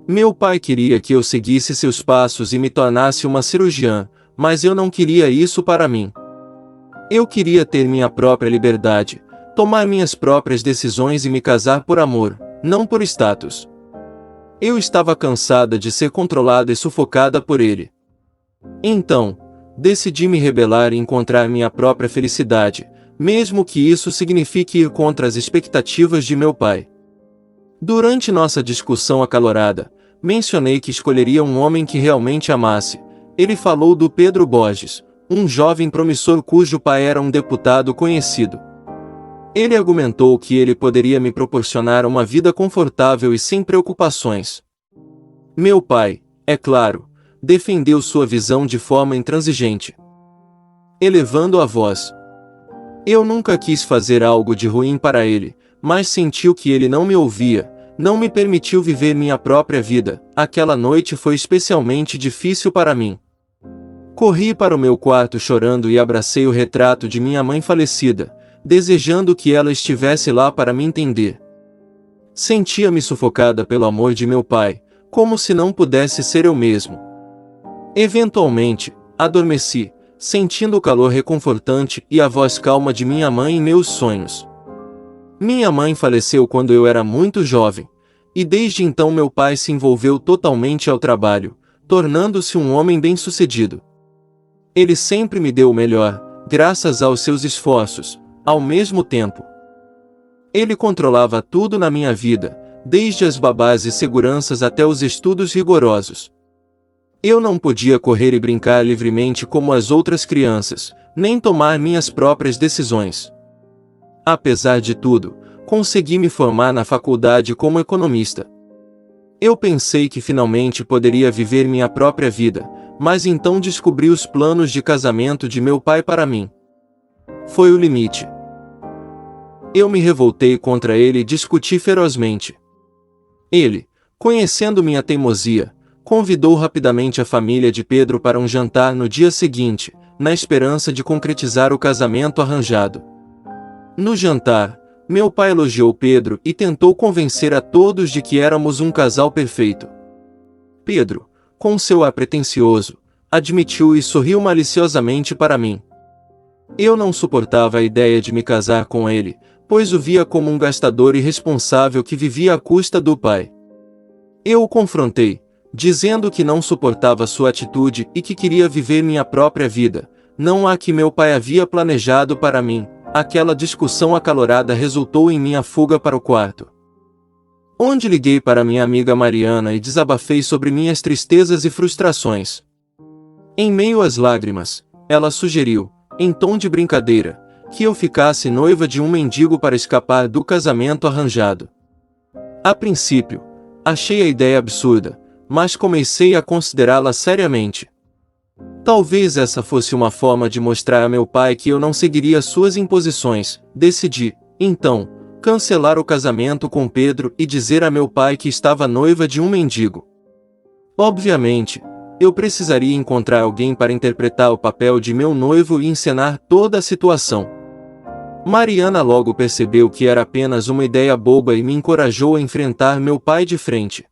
Meu pai queria que eu seguisse seus passos e me tornasse uma cirurgiã, mas eu não queria isso para mim. Eu queria ter minha própria liberdade, tomar minhas próprias decisões e me casar por amor, não por status. Eu estava cansada de ser controlada e sufocada por ele. Então, decidi me rebelar e encontrar minha própria felicidade, mesmo que isso signifique ir contra as expectativas de meu pai. Durante nossa discussão acalorada, mencionei que escolheria um homem que realmente amasse. Ele falou do Pedro Borges, um jovem promissor cujo pai era um deputado conhecido. Ele argumentou que ele poderia me proporcionar uma vida confortável e sem preocupações. Meu pai, é claro, defendeu sua visão de forma intransigente, elevando a voz. Eu nunca quis fazer algo de ruim para ele, mas sentiu que ele não me ouvia, não me permitiu viver minha própria vida. Aquela noite foi especialmente difícil para mim. Corri para o meu quarto chorando e abracei o retrato de minha mãe falecida, desejando que ela estivesse lá para me entender. Sentia-me sufocada pelo amor de meu pai, como se não pudesse ser eu mesmo. Eventualmente, adormeci, sentindo o calor reconfortante e a voz calma de minha mãe em meus sonhos. Minha mãe faleceu quando eu era muito jovem, e desde então meu pai se envolveu totalmente ao trabalho, tornando-se um homem bem-sucedido. Ele sempre me deu o melhor, graças aos seus esforços. Ao mesmo tempo, ele controlava tudo na minha vida, desde as babás e seguranças até os estudos rigorosos. Eu não podia correr e brincar livremente como as outras crianças, nem tomar minhas próprias decisões. Apesar de tudo, consegui me formar na faculdade como economista. Eu pensei que finalmente poderia viver minha própria vida, mas então descobri os planos de casamento de meu pai para mim. Foi o limite. Eu me revoltei contra ele e discuti ferozmente. Ele, conhecendo minha teimosia, convidou rapidamente a família de Pedro para um jantar no dia seguinte, na esperança de concretizar o casamento arranjado. No jantar, meu pai elogiou Pedro e tentou convencer a todos de que éramos um casal perfeito. Pedro, com seu ar pretensioso, admitiu e sorriu maliciosamente para mim. Eu não suportava a ideia de me casar com ele, pois o via como um gastador irresponsável que vivia à custa do pai. Eu o confrontei, dizendo que não suportava sua atitude e que queria viver minha própria vida, não a que meu pai havia planejado para mim. Aquela discussão acalorada resultou em minha fuga para o quarto, onde liguei para minha amiga Mariana e desabafei sobre minhas tristezas e frustrações. Em meio às lágrimas, ela sugeriu, em tom de brincadeira, que eu ficasse noiva de um mendigo para escapar do casamento arranjado. A princípio, achei a ideia absurda, mas comecei a considerá-la seriamente. Talvez essa fosse uma forma de mostrar a meu pai que eu não seguiria suas imposições. Decidi, então, cancelar o casamento com Pedro e dizer a meu pai que estava noiva de um mendigo. Obviamente, eu precisaria encontrar alguém para interpretar o papel de meu noivo e encenar toda a situação. Mariana logo percebeu que era apenas uma ideia boba e me encorajou a enfrentar meu pai de frente,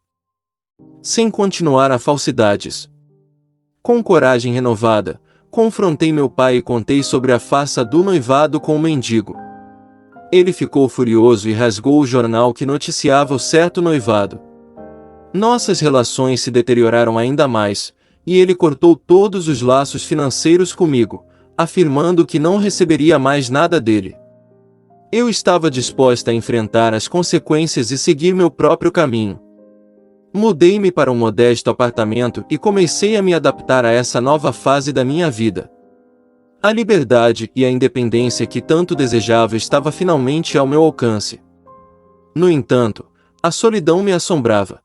sem continuar a falsidades. Com coragem renovada, confrontei meu pai e contei sobre a farsa do noivado com o mendigo. Ele ficou furioso e rasgou o jornal que noticiava o certo noivado. Nossas relações se deterioraram ainda mais, e ele cortou todos os laços financeiros comigo, afirmando que não receberia mais nada dele. Eu estava disposta a enfrentar as consequências e seguir meu próprio caminho. Mudei-me para um modesto apartamento e comecei a me adaptar a essa nova fase da minha vida. A liberdade e a independência que tanto desejava estava finalmente ao meu alcance. No entanto, a solidão me assombrava.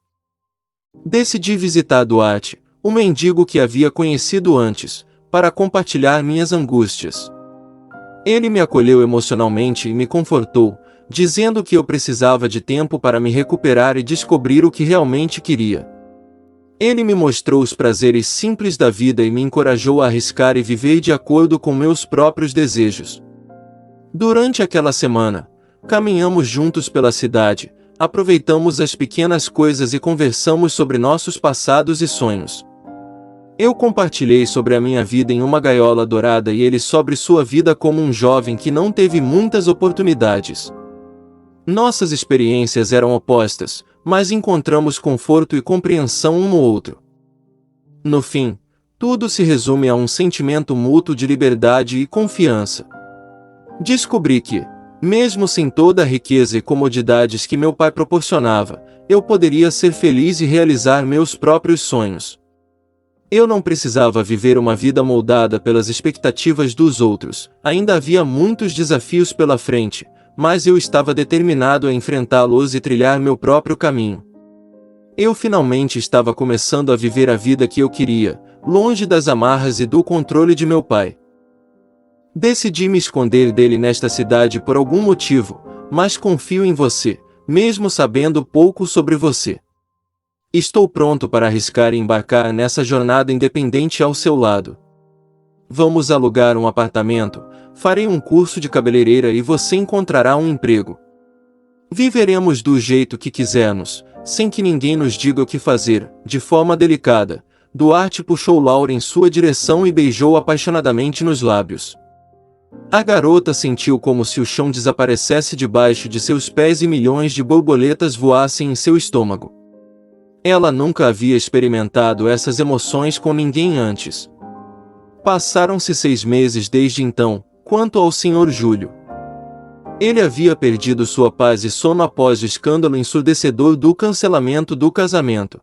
Decidi visitar Duarte, o mendigo que havia conhecido antes, para compartilhar minhas angústias. Ele me acolheu emocionalmente e me confortou, dizendo que eu precisava de tempo para me recuperar e descobrir o que realmente queria. Ele me mostrou os prazeres simples da vida e me encorajou a arriscar e viver de acordo com meus próprios desejos. Durante aquela semana, caminhamos juntos pela cidade, aproveitamos as pequenas coisas e conversamos sobre nossos passados e sonhos. Eu compartilhei sobre a minha vida em uma gaiola dourada e ele sobre sua vida como um jovem que não teve muitas oportunidades. Nossas experiências eram opostas, mas encontramos conforto e compreensão um no outro. No fim, tudo se resume a um sentimento mútuo de liberdade e confiança. Descobri que, mesmo sem toda a riqueza e comodidades que meu pai proporcionava, eu poderia ser feliz e realizar meus próprios sonhos. Eu não precisava viver uma vida moldada pelas expectativas dos outros, ainda havia muitos desafios pela frente, mas eu estava determinado a enfrentá-los e trilhar meu próprio caminho. Eu finalmente estava começando a viver a vida que eu queria, longe das amarras e do controle de meu pai. Decidi me esconder dele nesta cidade por algum motivo, mas confio em você, mesmo sabendo pouco sobre você. Estou pronto para arriscar e embarcar nessa jornada independente ao seu lado. Vamos alugar um apartamento, farei um curso de cabeleireira e você encontrará um emprego. Viveremos do jeito que quisermos, sem que ninguém nos diga o que fazer, de forma delicada. Duarte puxou Laura em sua direção e beijou apaixonadamente nos lábios. A garota sentiu como se o chão desaparecesse debaixo de seus pés e milhões de borboletas voassem em seu estômago. Ela nunca havia experimentado essas emoções com ninguém antes. Passaram-se 6 meses desde então. Quanto ao Sr. Júlio, ele havia perdido sua paz e sono após o escândalo ensurdecedor do cancelamento do casamento.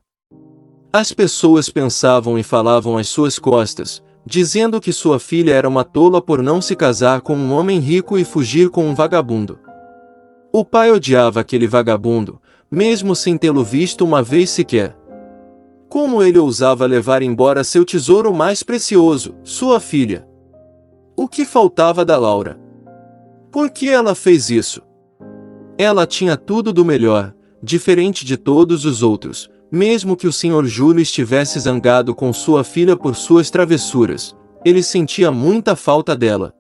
As pessoas pensavam e falavam às suas costas, dizendo que sua filha era uma tola por não se casar com um homem rico e fugir com um vagabundo. O pai odiava aquele vagabundo, mesmo sem tê-lo visto uma vez sequer. Como ele ousava levar embora seu tesouro mais precioso, sua filha? O que faltava da Laura? Por que ela fez isso? Ela tinha tudo do melhor, diferente de todos os outros, mesmo que o Sr. Júlio estivesse zangado com sua filha por suas travessuras, ele sentia muita falta dela.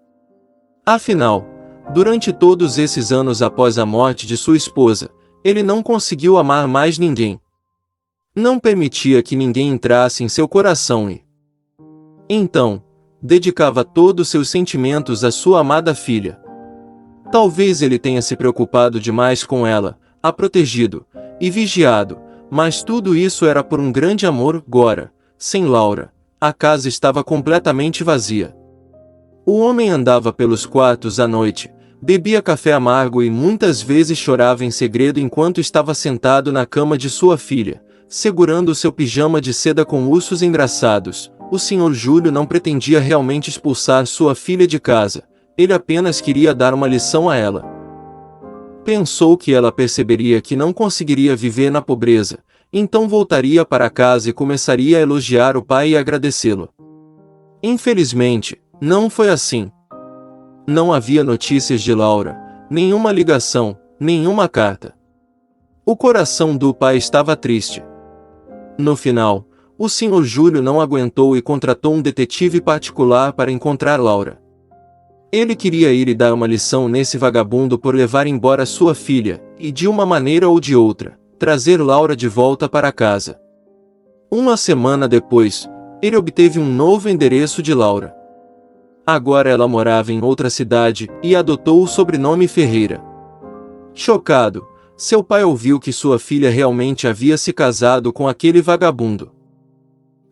Afinal, durante todos esses anos após a morte de sua esposa, ele não conseguiu amar mais ninguém. Não permitia que ninguém entrasse em seu coração e, então, dedicava todos seus sentimentos à sua amada filha. Talvez ele tenha se preocupado demais com ela, a protegido e vigiado, mas tudo isso era por um grande amor. Agora, sem Laura, a casa estava completamente vazia. O homem andava pelos quartos à noite, bebia café amargo e muitas vezes chorava em segredo enquanto estava sentado na cama de sua filha, segurando seu pijama de seda com ursos engraçados. O Sr. Júlio não pretendia realmente expulsar sua filha de casa, ele apenas queria dar uma lição a ela. Pensou que ela perceberia que não conseguiria viver na pobreza, então voltaria para casa e começaria a elogiar o pai e agradecê-lo. Infelizmente, não foi assim. Não havia notícias de Laura, nenhuma ligação, nenhuma carta. O coração do pai estava triste. No final, o Sr. Júlio não aguentou e contratou um detetive particular para encontrar Laura. Ele queria ir e dar uma lição nesse vagabundo por levar embora sua filha, e de uma maneira ou de outra, trazer Laura de volta para casa. Uma semana depois, ele obteve um novo endereço de Laura. Agora ela morava em outra cidade e adotou o sobrenome Ferreira. Chocado, seu pai ouviu que sua filha realmente havia se casado com aquele vagabundo.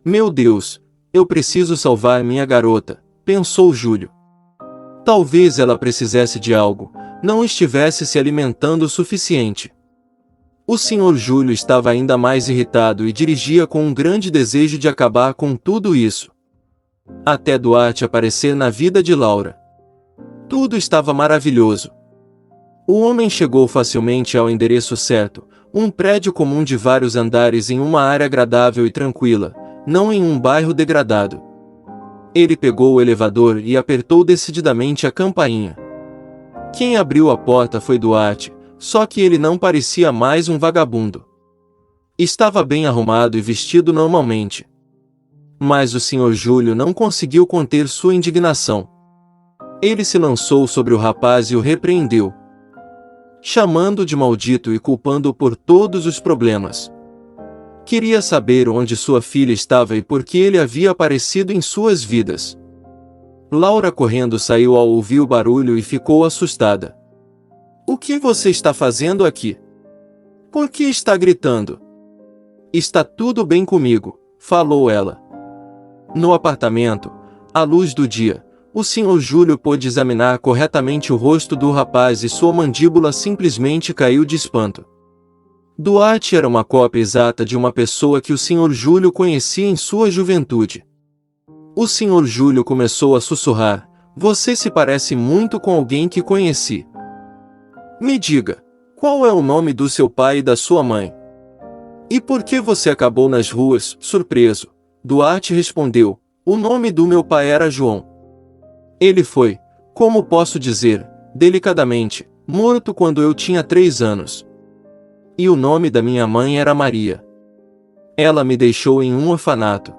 Meu Deus, eu preciso salvar minha garota, pensou Júlio. Talvez ela precisasse de algo, não estivesse se alimentando o suficiente. O Sr. Júlio estava ainda mais irritado e dirigia com um grande desejo de acabar com tudo isso. Até Duarte aparecer na vida de Laura. Tudo estava maravilhoso. O homem chegou facilmente ao endereço certo, um prédio comum de vários andares em uma área agradável e tranquila, não em um bairro degradado. Ele pegou o elevador e apertou decididamente a campainha. Quem abriu a porta foi Duarte, só que ele não parecia mais um vagabundo. Estava bem arrumado e vestido normalmente. Mas o Sr. Júlio não conseguiu conter sua indignação. Ele se lançou sobre o rapaz e o repreendeu. chamando-o de maldito e culpando-o por todos os problemas. Queria saber onde sua filha estava e por que ele havia aparecido em suas vidas. Laura correndo saiu ao ouvir o barulho e ficou assustada. O que você está fazendo aqui? Por que está gritando? Está tudo bem comigo, falou ela. No apartamento, à luz do dia, o Sr. Júlio pôde examinar corretamente o rosto do rapaz e sua mandíbula simplesmente caiu de espanto. Duarte era uma cópia exata de uma pessoa que o Sr. Júlio conhecia em sua juventude. O Sr. Júlio começou a sussurrar: você se parece muito com alguém que conheci. Me diga, qual é o nome do seu pai e da sua mãe? E por que você acabou nas ruas, surpreso? Duarte respondeu: o nome do meu pai era João. Ele foi, como posso dizer, delicadamente, morto quando eu tinha 3 anos. E o nome da minha mãe era Maria. Ela me deixou em um orfanato.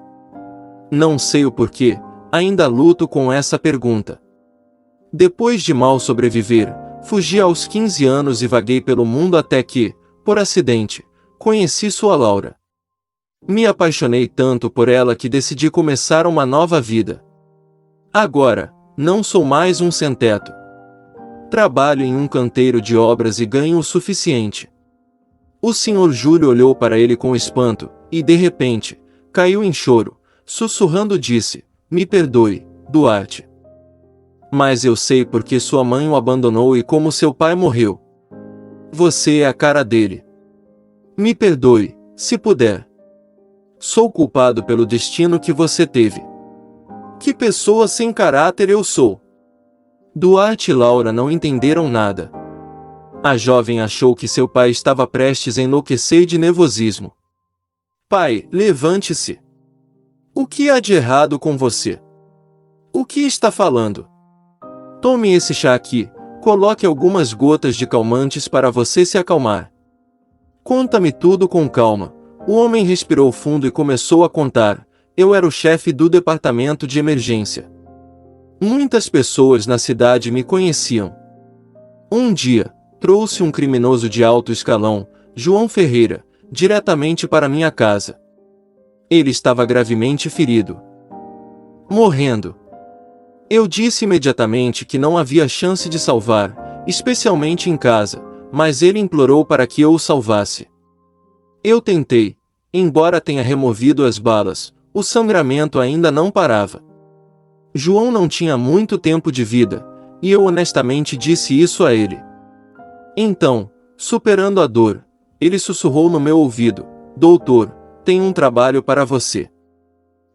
Não sei o porquê, ainda luto com essa pergunta. Depois de mal sobreviver, fugi aos 15 anos e vaguei pelo mundo até que, por acidente, conheci sua Laura. Me apaixonei tanto por ela que decidi começar uma nova vida. Agora, não sou mais um sem-teto. Trabalho em um canteiro de obras e ganho o suficiente. O Sr. Júlio olhou para ele com espanto, e de repente, caiu em choro. Sussurrando disse: me perdoe, Duarte. Mas eu sei porque sua mãe o abandonou e como seu pai morreu. Você é a cara dele. Me perdoe, se puder. Sou culpado pelo destino que você teve. Que pessoa sem caráter eu sou. Duarte e Laura não entenderam nada. A jovem achou que seu pai estava prestes a enlouquecer de nervosismo. Pai, levante-se. O que há de errado com você? O que está falando? Tome esse chá aqui, coloque algumas gotas de calmantes para você se acalmar. Conta-me tudo com calma. O homem respirou fundo e começou a contar. Eu era o chefe do departamento de emergência. Muitas pessoas na cidade me conheciam. Um dia, trouxe um criminoso de alto escalão, João Ferreira, diretamente para minha casa. Ele estava gravemente ferido. Morrendo. Eu disse imediatamente que não havia chance de salvar, especialmente em casa, mas ele implorou para que eu o salvasse. Eu tentei. Embora tenha removido as balas, o sangramento ainda não parava. João não tinha muito tempo de vida, e eu honestamente disse isso a ele. Então, superando a dor, ele sussurrou no meu ouvido: doutor, tenho um trabalho para você.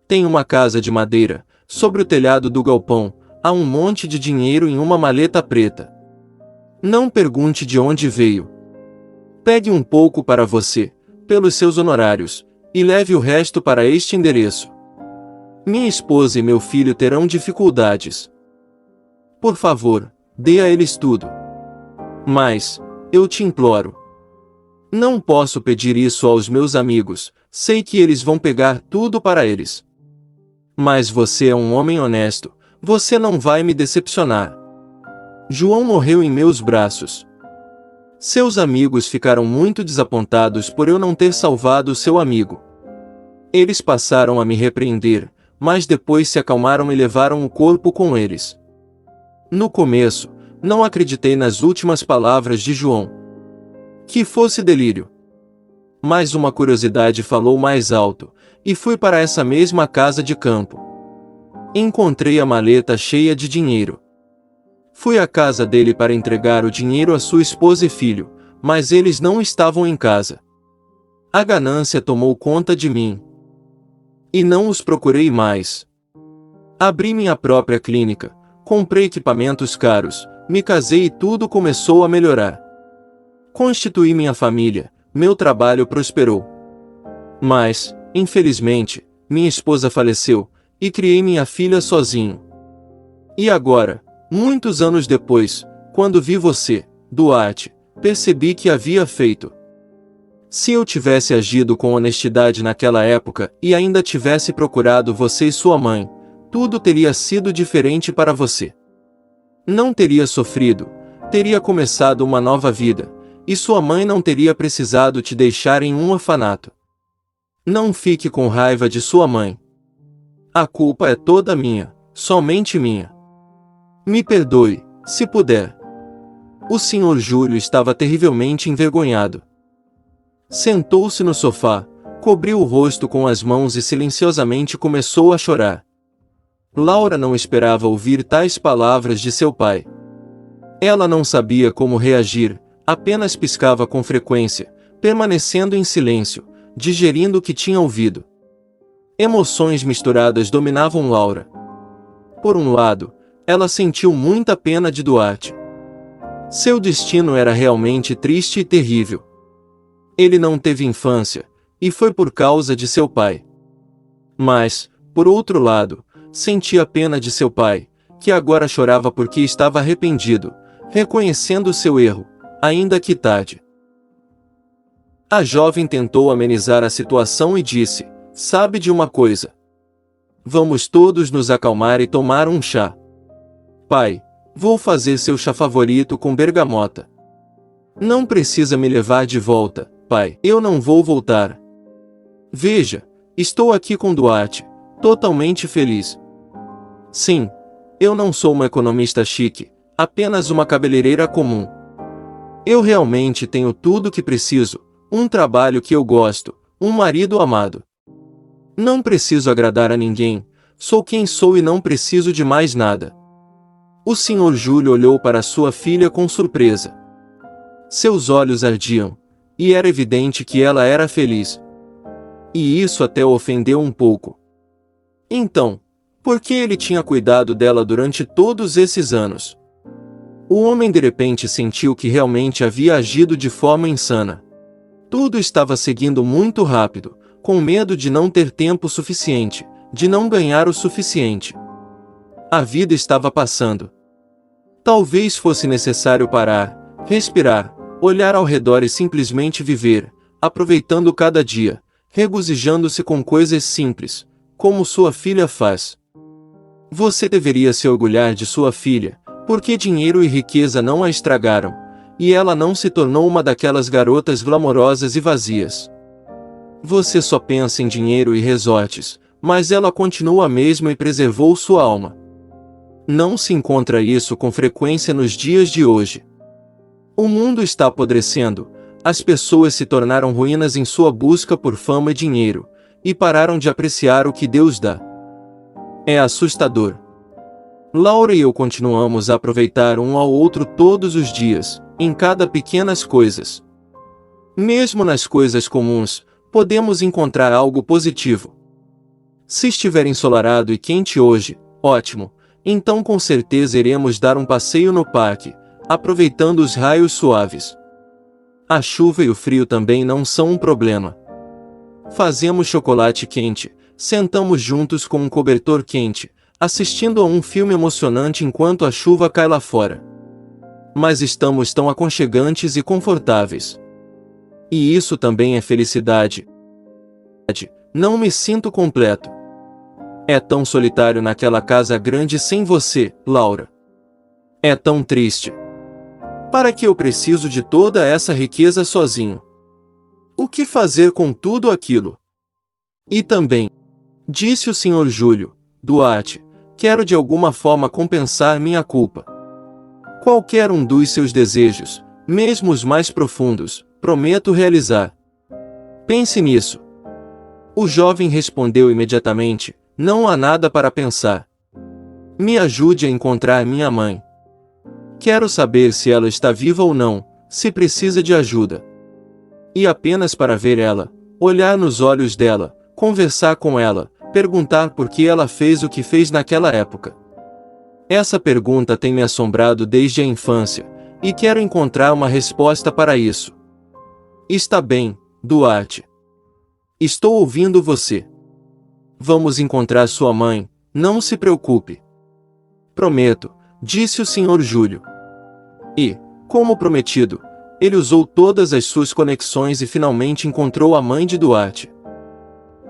Tem uma casa de madeira, sobre o telhado do galpão, há um monte de dinheiro em uma maleta preta. Não pergunte de onde veio. Pegue um pouco para você, pelos seus honorários, e leve o resto para este endereço. Minha esposa e meu filho terão dificuldades. Por favor, dê a eles tudo. Mas, eu te imploro. Não posso pedir isso aos meus amigos, sei que eles vão pegar tudo para eles. Mas você é um homem honesto, você não vai me decepcionar. João morreu em meus braços. Seus amigos ficaram muito desapontados por eu não ter salvado seu amigo. Eles passaram a me repreender, mas depois se acalmaram e levaram o corpo com eles. No começo, não acreditei nas últimas palavras de João. Que fosse delírio. Mas uma curiosidade falou mais alto, e fui para essa mesma casa de campo. Encontrei a maleta cheia de dinheiro. Fui à casa dele para entregar o dinheiro a sua esposa e filho, mas eles não estavam em casa. A ganância tomou conta de mim. E não os procurei mais. Abri minha própria clínica, comprei equipamentos caros, me casei e tudo começou a melhorar. Constituí minha família, meu trabalho prosperou. Mas, infelizmente, minha esposa faleceu, e criei minha filha sozinho. E agora, muitos anos depois, quando vi você, Duarte, percebi que havia feito. Se eu tivesse agido com honestidade naquela época e ainda tivesse procurado você e sua mãe, tudo teria sido diferente para você. Não teria sofrido, Teria começado uma nova vida, e sua mãe não teria precisado te deixar em um orfanato. Não fique com raiva de sua mãe. A culpa é toda minha, somente minha. Me perdoe, se puder. O Sr. Júlio estava terrivelmente envergonhado. Sentou-se no sofá, cobriu o rosto com as mãos e silenciosamente começou a chorar. Laura não esperava ouvir tais palavras de seu pai. Ela não sabia como reagir, apenas piscava com frequência, permanecendo em silêncio, digerindo o que tinha ouvido. Emoções misturadas dominavam Laura. Por um lado, ela sentiu muita pena de Duarte. Seu destino era realmente triste e terrível. Ele não teve infância, e foi por causa de seu pai. Mas, por outro lado, sentia pena de seu pai, que agora chorava porque estava arrependido, reconhecendo seu erro, ainda que tarde. A jovem tentou amenizar a situação e disse: "Sabe de uma coisa? Vamos todos nos acalmar e tomar um chá. Pai, vou fazer seu chá favorito com bergamota. Não precisa me levar de volta, pai. Eu não vou voltar. Veja, estou aqui com Duarte, totalmente feliz. Sim, eu não sou uma economista chique, apenas uma cabeleireira comum. Eu realmente tenho tudo o que preciso, um trabalho que eu gosto, um marido amado. Não preciso agradar a ninguém, sou quem sou e não preciso de mais nada." O Sr. Júlio olhou para sua filha com surpresa. Seus olhos ardiam, e era evidente que ela era feliz. E isso até o ofendeu um pouco. Então, por que ele tinha cuidado dela durante todos esses anos? O homem de repente sentiu que realmente havia agido de forma insana. Tudo estava seguindo muito rápido, com medo de não ter tempo suficiente, de não ganhar o suficiente. A vida estava passando. Talvez fosse necessário parar, respirar, olhar ao redor e simplesmente viver, aproveitando cada dia, regozijando-se com coisas simples, como sua filha faz. Você deveria se orgulhar de sua filha, porque dinheiro e riqueza não a estragaram, e ela não se tornou uma daquelas garotas glamorosas e vazias. Você só pensa em dinheiro e resorts, mas ela continua a mesma e preservou sua alma. Não se encontra isso com frequência nos dias de hoje. O mundo está apodrecendo, as pessoas se tornaram ruínas em sua busca por fama e dinheiro, e pararam de apreciar o que Deus dá. É assustador. Laura e eu continuamos a aproveitar um ao outro todos os dias, em cada pequenas coisas. Mesmo nas coisas comuns, podemos encontrar algo positivo. Se estiver ensolarado e quente hoje, ótimo, então com certeza iremos dar um passeio no parque, aproveitando os raios suaves. A chuva e o frio também não são um problema. Fazemos chocolate quente, sentamos juntos com um cobertor quente, assistindo a um filme emocionante enquanto a chuva cai lá fora. Mas estamos tão aconchegantes e confortáveis. E isso também é felicidade. Não me sinto completo. É tão solitário naquela casa grande sem você, Laura. É tão triste. Para que eu preciso de toda essa riqueza sozinho? O que fazer com tudo aquilo? E também, disse o Sr. Júlio, Duarte, quero de alguma forma compensar minha culpa. Qualquer um dos seus desejos, mesmo os mais profundos, prometo realizar. Pense nisso. O jovem respondeu imediatamente, não há nada para pensar. Me ajude a encontrar minha mãe. Quero saber se ela está viva ou não, se precisa de ajuda. E apenas para ver ela, olhar nos olhos dela, conversar com ela, perguntar por que ela fez o que fez naquela época. Essa pergunta tem me assombrado desde a infância, e quero encontrar uma resposta para isso. Está bem, Duarte. Estou ouvindo você. Vamos encontrar sua mãe, não se preocupe. Prometo, disse o Sr. Júlio. E, como prometido, ele usou todas as suas conexões e finalmente encontrou a mãe de Duarte.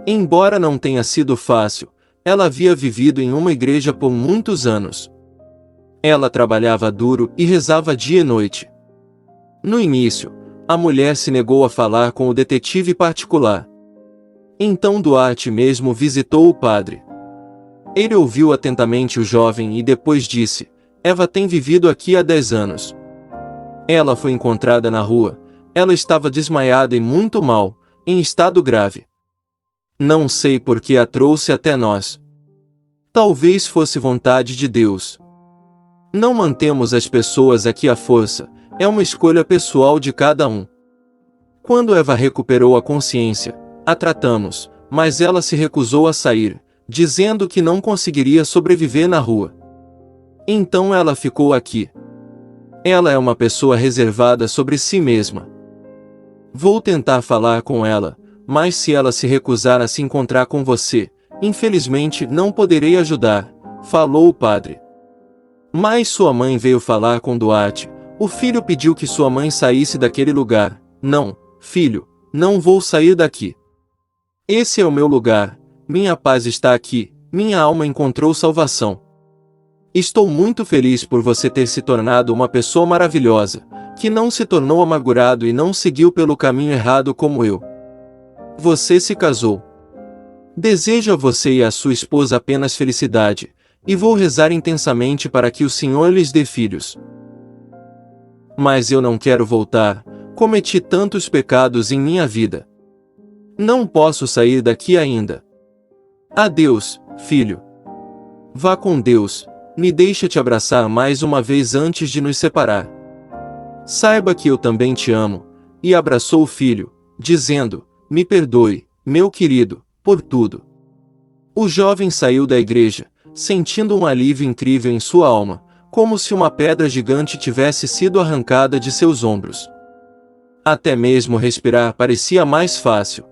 Embora não tenha sido fácil, ela havia vivido em uma igreja por muitos anos. Ela trabalhava duro e rezava dia e noite. No início, a mulher se negou a falar com o detetive particular. Então Duarte mesmo visitou o padre. Ele ouviu atentamente o jovem e depois disse: Eva tem vivido aqui há 10 anos. Ela foi encontrada na rua. Ela estava desmaiada e muito mal, em estado grave. Não sei por que a trouxe até nós. Talvez fosse vontade de Deus. Não mantemos as pessoas aqui à força, é uma escolha pessoal de cada um. Quando Eva recuperou a consciência, a tratamos, mas ela se recusou a sair, dizendo que não conseguiria sobreviver na rua. Então ela ficou aqui. Ela é uma pessoa reservada sobre si mesma. Vou tentar falar com ela, mas se ela se recusar a se encontrar com você, infelizmente não poderei ajudar, falou o padre. Mas sua mãe veio falar com Duarte. O filho pediu que sua mãe saísse daquele lugar. Não, filho, não vou sair daqui. Esse é o meu lugar, minha paz está aqui, minha alma encontrou salvação. Estou muito feliz por você ter se tornado uma pessoa maravilhosa, que não se tornou amargurado e não seguiu pelo caminho errado como eu. Você se casou. Desejo a você e a sua esposa apenas felicidade, e vou rezar intensamente para que o Senhor lhes dê filhos. Mas eu não quero voltar, cometi tantos pecados em minha vida. Não posso sair daqui ainda. Adeus, filho. Vá com Deus, me deixe te abraçar mais uma vez antes de nos separar. Saiba que eu também te amo, e abraçou o filho, dizendo: me perdoe, meu querido, por tudo. O jovem saiu da igreja, sentindo um alívio incrível em sua alma, como se uma pedra gigante tivesse sido arrancada de seus ombros. Até mesmo respirar parecia mais fácil.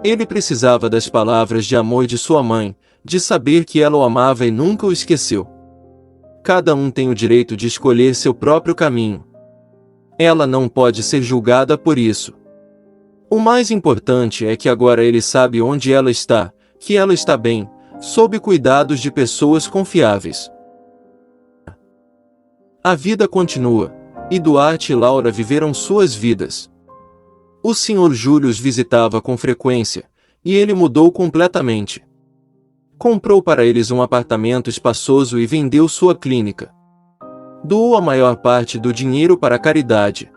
Ele precisava das palavras de amor de sua mãe, de saber que ela o amava e nunca o esqueceu. Cada um tem o direito de escolher seu próprio caminho. Ela não pode ser julgada por isso. O mais importante é que agora ele sabe onde ela está, que ela está bem, sob cuidados de pessoas confiáveis. A vida continua, e Duarte e Laura viveram suas vidas. O Sr. Júlio os visitava com frequência, e ele mudou completamente. Comprou para eles um apartamento espaçoso e vendeu sua clínica. Doou a maior parte do dinheiro para a caridade.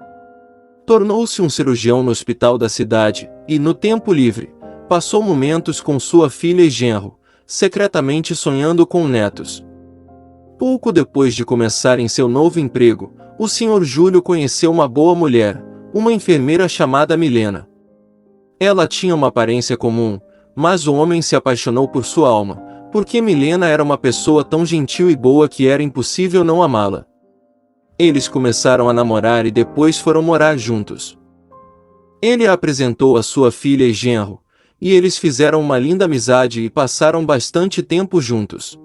Tornou-se um cirurgião no hospital da cidade, e no tempo livre, passou momentos com sua filha e genro, secretamente sonhando com netos. Pouco depois de começar em seu novo emprego, o Sr. Júlio conheceu uma boa mulher, uma enfermeira chamada Milena. Ela tinha uma aparência comum, mas o homem se apaixonou por sua alma, porque Milena era uma pessoa tão gentil e boa que era impossível não amá-la. Eles começaram a namorar e depois foram morar juntos. Ele a apresentou a sua filha e genro, e eles fizeram uma linda amizade e passaram bastante tempo juntos.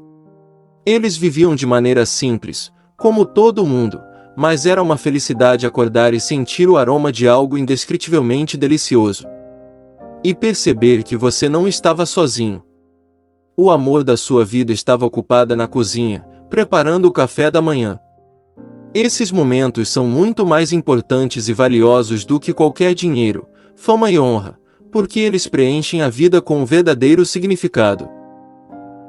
Eles viviam de maneira simples, como todo mundo, mas era uma felicidade acordar e sentir o aroma de algo indescritivelmente delicioso. E perceber que você não estava sozinho. O amor da sua vida estava ocupada na cozinha, preparando o café da manhã. Esses momentos são muito mais importantes e valiosos do que qualquer dinheiro, fama e honra, porque eles preenchem a vida com um verdadeiro significado.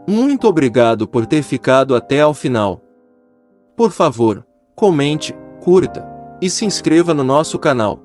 Muito obrigado por ter ficado até ao final. Por favor, comente, curta e se inscreva no nosso canal.